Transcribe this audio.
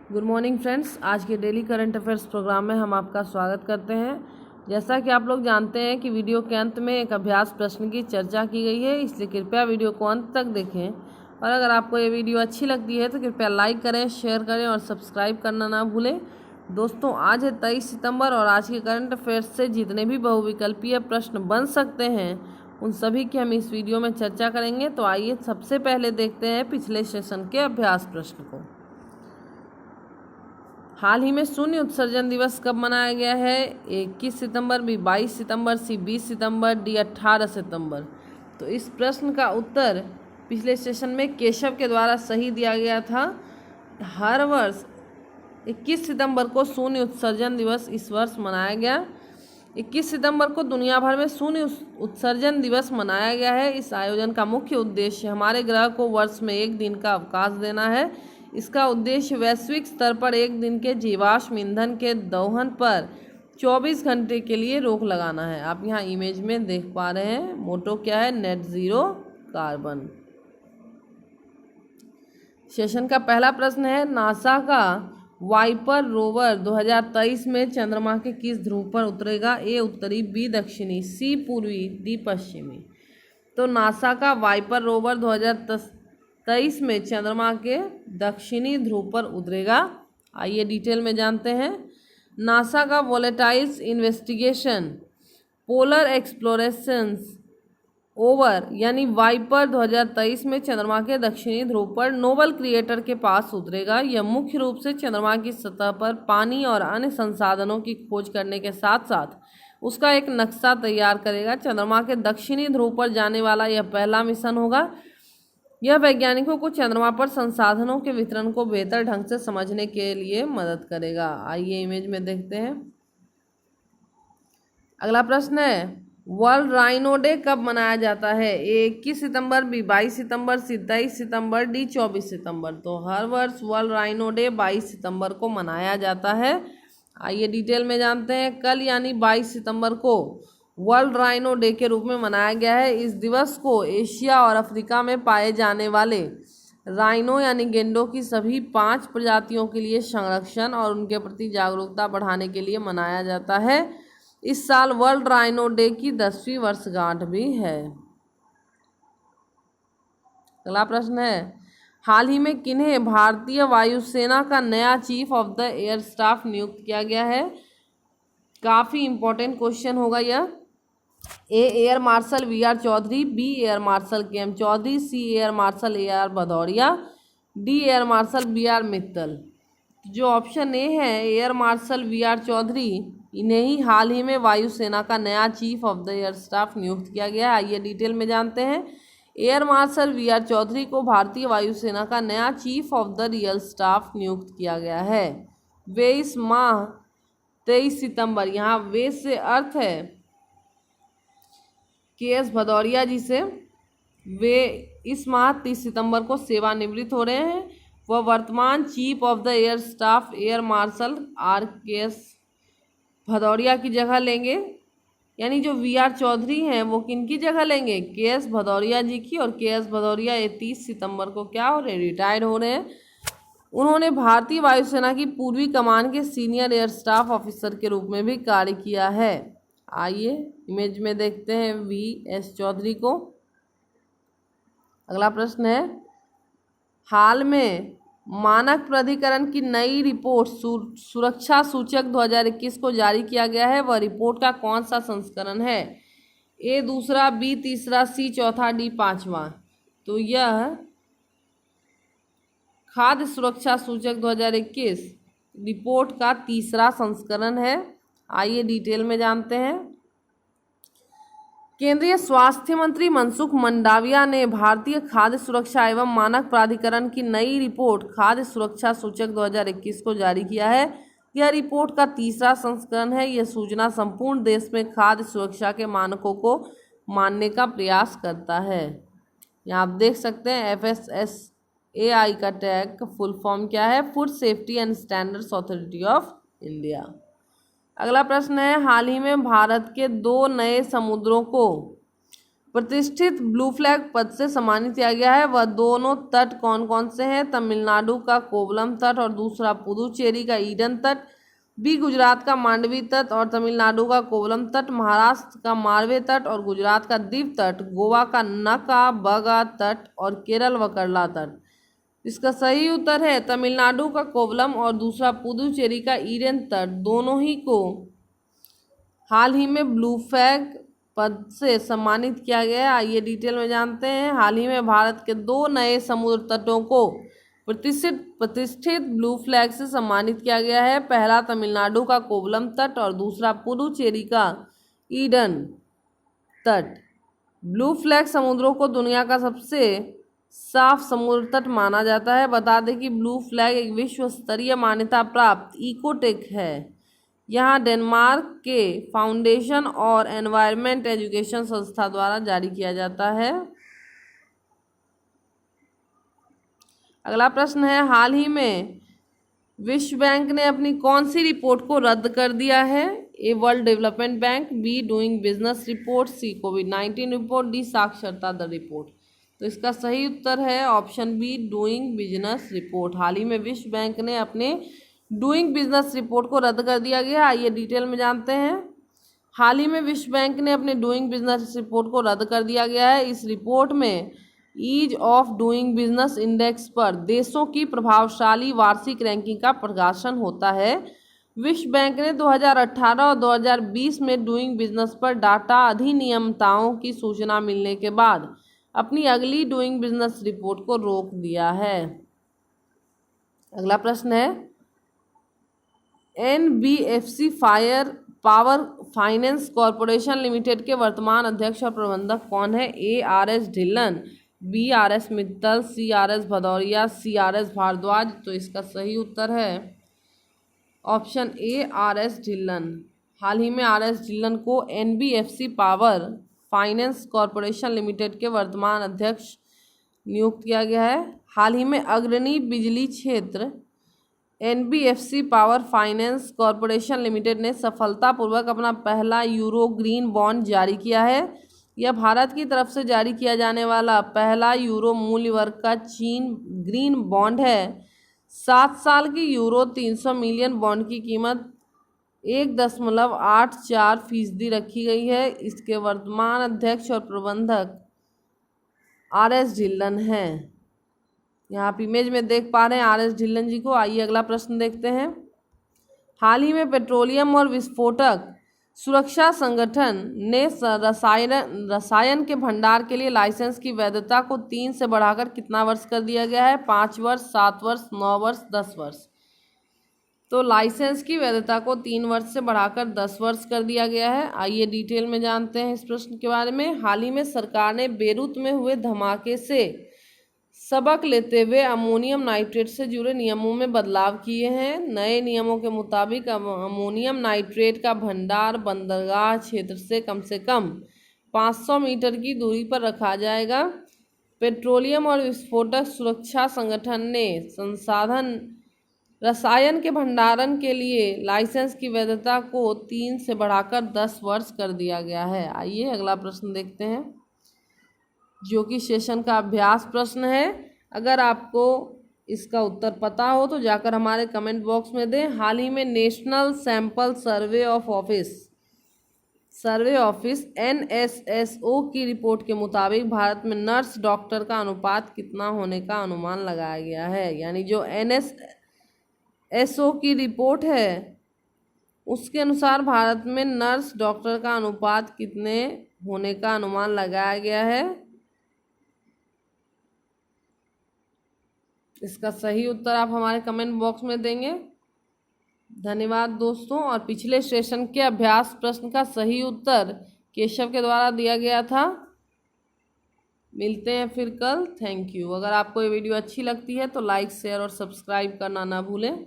Good morning friends. आज के daily current affairs programme में हम आपका स्वागत करते हैं। जैसा कि आप लोग जानते हैं कि वीडियो के अंत में एक अभ्यास प्रश्न की चर्चा की गई है, इसलिए कृपया वीडियो को अंत तक देखें। और अगर आपको ये वीडियो अच्छी लगती है तो कृपया लाइक करें, शेयर करें और सब्सक्राइब करना ना भूलें। दोस्तों, आज है 23 सितंबर और आज के करंट अफेयर्स से जितने भी बहुविकल्पीय प्रश्न बन सकते हैं उन सभी की हम इस वीडियो में चर्चा करेंगे। तो आइए सबसे पहले देखते हैं पिछले सेशन के अभ्यास प्रश्न को। हाल ही में शून्य उत्सर्जन दिवस कब मनाया गया है? 21 सितंबर, बी 22 सितंबर, सी 20 सितंबर, डी 18 सितंबर। तो इस प्रश्न का उत्तर पिछले सेशन में केशव के द्वारा सही दिया गया था। हर वर्ष 21 सितंबर को शून्य उत्सर्जन दिवस इस वर्ष मनाया गया। 21 सितंबर को दुनिया भर में शून्य उत्सर्जन दिवस मनाया गया है। इस आयोजन का मुख्य उद्देश्य हमारे ग्रह को वर्ष में एक दिन का अवकाश देना है। इसका उद्देश्य वैश्विक स्तर पर एक दिन के जीवाश्म ईंधन के दोहन पर 24 घंटे के लिए रोक लगाना है। आप यहाँ इमेज में देख पा रहे हैं। मोटो क्या है? Net zero carbon. सेशन का पहला प्रश्न है, नासा का वाइपर रोवर 2023 में चंद्रमा के किस ध्रुव पर उतरेगा? ए उत्तरी, बी दक्षिणी, सी पूर्वी, डी पश्चिमी। तो नासा का वाइपर रोवर 2023 में चंद्रमा के दक्षिणी ध्रुव पर उतरेगा। आइए डिटेल में जानते हैं। नासा का volatiles investigation polar explorations over यानी वाइपर 2023 में चंद्रमा के दक्षिणी ध्रुव पर नोबल क्रिएटर के पास उतरेगा। यह मुख्य रूप से चंद्रमा की सतह पर पानी और अन्य संसाधनों की खोज करने के साथ साथ उसका एक नक्शा तैयार करेगा। चंद्रमा के दक्षिणी ध्रुव पर जाने वाला यह पहला मिशन होगा। यह वैज्ञानिकों को चंद्रमा पर संसाधनों के वितरण को बेहतर ढंग से समझने के लिए मदद करेगा। आइए इमेज में देखते हैं। अगला प्रश्न है, वर्ल्ड राइनो डे कब मनाया जाता है? ए 21 सितंबर, बी 22 सितंबर, सी 23 सितंबर, डी 24 सितंबर। तो हर वर्ष वर्ल्ड राइनो डे 22 सितंबर को मनाया जाता है। आइए डिटेल में जानते हैं। कल यानी 22 सितंबर को वर्ल्ड राइनो डे के रूप में मनाया गया है। इस दिवस को एशिया और अफ्रीका में पाए जाने वाले राइनो यानी गेंडों की सभी 5 प्रजातियों के लिए संरक्षण और उनके प्रति जागरूकता बढ़ाने के लिए मनाया जाता है। इस साल वर्ल्ड राइनो डे की 10वीं वर्षगांठ भी है। अगला प्रश्न है, हाल ही में किन्हें भारतीय वायुसेना का नया chief of the air staff नियुक्त किया गया है? काफ़ी इंपॉर्टेंट क्वेश्चन होगा यह। A air marshal V R Chaudhary, B air marshal K M Chaudhary, C air marshal A R Bhadauria, D air marshal B R Mittal. जो ऑप्शन ए है air marshal V R Chaudhary, इन्हें ही हाल ही में वायुसेना का नया chief of the air staff नियुक्त किया गया है। आइए डिटेल में जानते हैं। Air marshal V R Chaudhary को भारतीय वायुसेना का नया chief of the air staff नियुक्त किया गया है। वे इस माह 23 सितंबर, यहाँ वे से अर्थ है के एस भदौरिया जी से, वे इस माह 30 सितंबर को सेवानिवृत्त हो रहे हैं। वह वर्तमान chief of the air staff air marshal R के एस भदौरिया की जगह लेंगे। यानी जो वी आर चौधरी हैं वो किनकी जगह लेंगे? के एस भदौरिया जी की। और के एस भदौरिया ये 30 सितंबर को क्या हो रहे हैं? रिटायर्ड हो रहे हैं। उन्होंने भारतीय वायुसेना की पूर्वी कमान के सीनियर एयर स्टाफ ऑफिसर के रूप में भी कार्य किया है। आइए इमेज में देखते हैं वी एस चौधरी को। अगला प्रश्न है, हाल में मानक प्राधिकरण की नई रिपोर्ट सुरक्षा सूचक 2021 को जारी किया गया है। वह रिपोर्ट का कौन सा संस्करण है? ए दूसरा, बी तीसरा, सी चौथा, डी पांचवा। तो यह खाद्य सुरक्षा सूचक 2021 रिपोर्ट का तीसरा संस्करण है। आइए डिटेल में जानते हैं। केंद्रीय स्वास्थ्य मंत्री मनसुख मंडाविया ने भारतीय खाद्य सुरक्षा एवं मानक प्राधिकरण की नई रिपोर्ट खाद्य सुरक्षा सूचक 2021 को जारी किया है। यह रिपोर्ट का तीसरा संस्करण है। यह सूचना संपूर्ण देश में खाद्य सुरक्षा के मानकों को मानने का प्रयास करता है। यहाँ आप देख सकते हैं FSSAI का टैग का फुल फॉर्म क्या है? Food safety and standards authority of India. अगला प्रश्न है, हाल ही में भारत के 2 नए समुद्रों को प्रतिष्ठित ब्लू फ्लैग पद से सम्मानित किया गया है वह दोनों तट कौन कौन से हैं? तमिलनाडु का कोवलम तट और दूसरा पुदुचेरी का ईडन तट, बी गुजरात का मांडवी तट और तमिलनाडु का कोवलम तट, महाराष्ट्र का मारवे तट और गुजरात का दीव तट, गोवा का नका बगा तट और केरल वकरला तट। इसका सही उत्तर है तमिलनाडु का कोवलम और दूसरा पुदुचेरी का ईडन तट। दोनों ही को हाल ही में ब्लू फ्लैग पद से सम्मानित किया गया है। आइए डिटेल में जानते हैं। हाल ही में भारत के 2 नए समुद्र तटों को प्रतिष्ठित ब्लू फ्लैग से सम्मानित किया गया है। पहला तमिलनाडु का कोवलम तट और दूसरा पुडुचेरी का ईडन तट। ब्लू फ्लैग समुद्रों को दुनिया का सबसे साफ समुद्र तट माना जाता है। बता दें कि ब्लू फ्लैग एक विश्व स्तरीय मान्यता प्राप्त इकोटेक है। यहाँ डेनमार्क के फाउंडेशन और एनवायरनमेंट एजुकेशन संस्था द्वारा जारी किया जाता है। अगला प्रश्न है, हाल ही में विश्व बैंक ने अपनी कौन सी रिपोर्ट को रद्द कर दिया है? A world development bank, B doing business report, C कोविड-19 रिपोर्ट, डी साक्षरता दर रिपोर्ट। तो इसका सही उत्तर है option B doing business report. हाल ही में विश्व बैंक ने अपने डूइंग बिजनेस रिपोर्ट को रद्द कर दिया गया। आइए डिटेल में जानते हैं। हाल ही में विश्व बैंक ने अपने डूइंग बिजनेस रिपोर्ट को रद्द कर दिया गया है। इस रिपोर्ट में ease of doing business index पर देशों की प्रभावशाली वार्षिक रैंकिंग का प्रकाशन होता है। विश्व बैंक ने 2018 और 2020 में डूइंग बिजनेस पर डाटा अधिनियमताओं की सूचना मिलने के बाद अपनी अगली डूइंग बिजनेस रिपोर्ट को रोक दिया है। अगला प्रश्न है, NBFC power finance corporation limited के वर्तमान अध्यक्ष और प्रबंधक कौन है? ARS Dhillon, BRS Mittal, CRS Bhadauria, CRS Bhardwaj. तो इसका सही उत्तर है ऑप्शन ARS ढिल्लन। हाल ही में RS ढिल्लन को NBFC power finance corporation limited के वर्तमान अध्यक्ष नियुक्त किया गया है। हाल ही में अग्रणी बिजली क्षेत्र NBFC power finance corporation limited ने सफलतापूर्वक अपना पहला यूरो ग्रीन बॉन्ड जारी किया है। यह भारत की तरफ से जारी किया जाने वाला पहला यूरो मूल्य वर्ग का चीन ग्रीन बॉन्ड है। 7 साल की यूरो 300 मिलियन बॉन्ड की कीमत 1.84% रखी गई है। इसके वर्तमान अध्यक्ष और प्रबंधक RS ढिल्लन हैं। यहाँ आप इमेज में देख पा रहे हैं RS ढिल्लन जी को। आइए अगला प्रश्न देखते हैं। हाल ही में पेट्रोलियम और विस्फोटक सुरक्षा संगठन ने रसायन के भंडार के लिए लाइसेंस की वैधता को 3 से बढ़ाकर कितना वर्ष कर दिया गया है? 5 वर्ष, 7 वर्ष, 9 वर्ष, 10 वर्ष। तो लाइसेंस की वैधता को 3 वर्ष से बढ़ाकर 10 वर्ष कर दिया गया है। आइए डिटेल में जानते हैं इस प्रश्न के बारे में। हाल ही में सरकार ने बेरूत में हुए धमाके से सबक लेते हुए अमोनियम नाइट्रेट से जुड़े नियमों में बदलाव किए हैं। नए नियमों के मुताबिक अमोनियम नाइट्रेट का भंडार बंदरगाह क्षेत्र से कम 500 मीटर की दूरी पर रखा जाएगा। पेट्रोलियम और विस्फोटक सुरक्षा संगठन ने रसायन के भंडारण के लिए लाइसेंस की वैधता को 3 से बढ़ाकर 10 वर्ष कर दिया गया है। आइए अगला प्रश्न देखते हैं, जो कि सेशन का अभ्यास प्रश्न है। अगर आपको इसका उत्तर पता हो तो जाकर हमारे कमेंट बॉक्स में दें। हाल ही में national sample survey office NSSO की रिपोर्ट के मुताबिक भारत में नर्स डॉक्टर का अनुपात कितना होने का अनुमान लगाया गया है? यानी जो NSSO की रिपोर्ट है उसके अनुसार भारत में नर्स डॉक्टर का अनुपात कितने होने का अनुमान लगाया गया है? इसका सही उत्तर आप हमारे कमेंट बॉक्स में देंगे। धन्यवाद दोस्तों। और पिछले सेशन के अभ्यास प्रश्न का सही उत्तर केशव के द्वारा दिया गया था। मिलते हैं फिर कल। Thank you. अगर आपको ये वीडियो अच्छी लगती है तो लाइक, शेयर और सब्सक्राइब करना ना भूलें।